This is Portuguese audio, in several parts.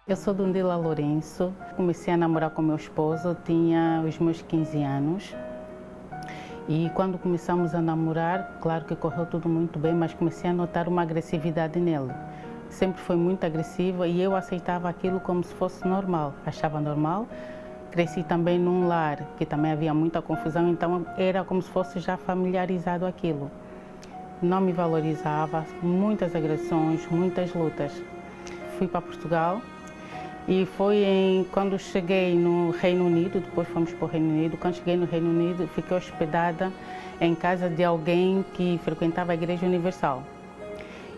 Eu sou Dundila Lourenço, comecei a namorar com meu esposo, tinha os meus 15 anos. E quando começamos a namorar, claro que correu tudo muito bem, mas comecei a notar uma agressividade nele. Sempre foi muito agressiva e eu aceitava aquilo como se fosse normal, achava normal. Cresci também num lar que também havia muita confusão, então era como se fosse já familiarizado aquilo. Não me valorizava, muitas agressões, muitas lutas. Fui para Portugal e foi quando cheguei no Reino Unido, depois fomos para o Reino Unido. Quando cheguei no Reino Unido, fiquei hospedada em casa de alguém que frequentava a Igreja Universal.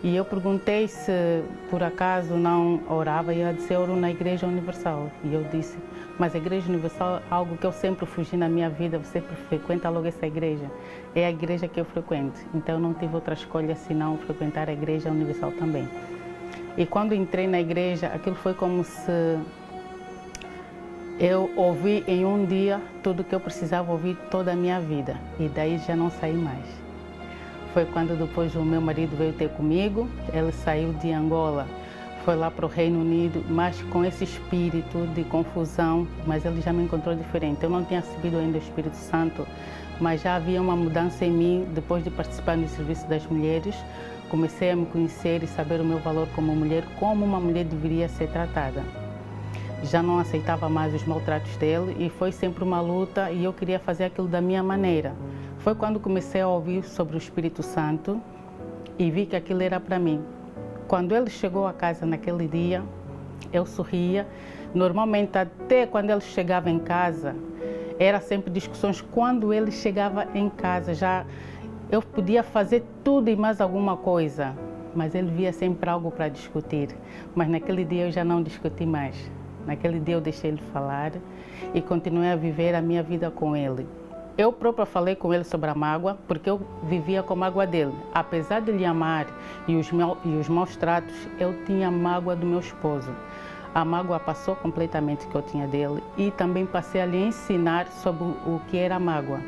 E eu perguntei se por acaso não orava, e ela disse: eu oro na Igreja Universal. E eu disse: mas a Igreja Universal é algo que eu sempre fugi na minha vida, você frequenta logo essa igreja. É a igreja que eu frequento, então eu não tive outra escolha senão frequentar a Igreja Universal também. E quando entrei na igreja, aquilo foi como se eu ouvi em um dia tudo que eu precisava ouvir toda a minha vida, e daí já não saí mais. Foi quando depois o meu marido veio ter comigo, ele saiu de Angola, foi lá para o Reino Unido, mas com esse espírito de confusão, mas ele já me encontrou diferente. Eu não tinha recebido ainda o Espírito Santo, mas já havia uma mudança em mim depois de participar no Serviço das Mulheres. Comecei a me conhecer e saber o meu valor como mulher, como uma mulher deveria ser tratada. Já não aceitava mais os maltratos dele e foi sempre uma luta e eu queria fazer aquilo da minha maneira. Foi quando comecei a ouvir sobre o Espírito Santo e vi que aquilo era para mim. Quando ele chegou a casa naquele dia, eu sorria. Normalmente, até quando ele chegava em casa, era sempre discussões. Quando ele chegava em casa, já eu podia fazer tudo e mais alguma coisa, mas ele via sempre algo para discutir. Mas naquele dia eu já não discuti mais. Naquele dia eu deixei ele falar e continuei a viver a minha vida com ele. Eu própria falei com ele sobre a mágoa, porque eu vivia com a mágoa dele. Apesar de lhe amar e os maus tratos, eu tinha mágoa do meu esposo. A mágoa passou completamente que eu tinha dele e também passei a lhe ensinar sobre o que era a mágoa.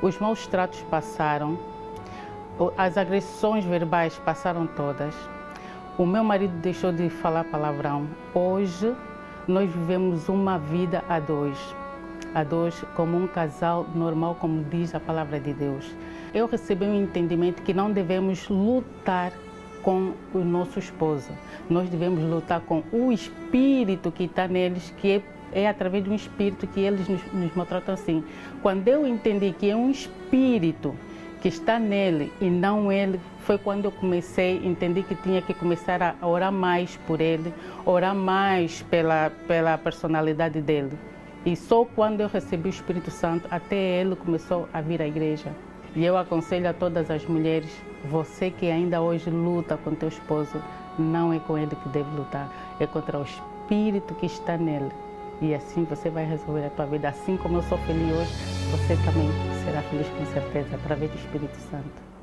Os maus tratos passaram, as agressões verbais passaram todas. O meu marido deixou de falar palavrão. Hoje nós vivemos uma vida a dois como um casal normal, como diz a palavra de Deus. Eu recebi um entendimento que não devemos lutar com o nosso esposo. Nós devemos lutar com o espírito que está neles, que é através de um espírito que eles nos maltratam assim. Quando eu entendi que é um espírito que está nele e não ele, foi quando eu entendi que tinha que começar a orar mais por ele, orar mais pela personalidade dele. E só quando eu recebi o Espírito Santo, até ele começou a vir à igreja. E eu aconselho a todas as mulheres: você que ainda hoje luta com teu esposo, não é com ele que deve lutar, é contra o espírito que está nele. E assim você vai resolver a tua vida. Assim como eu sou feliz hoje, você também será feliz com certeza, através do Espírito Santo.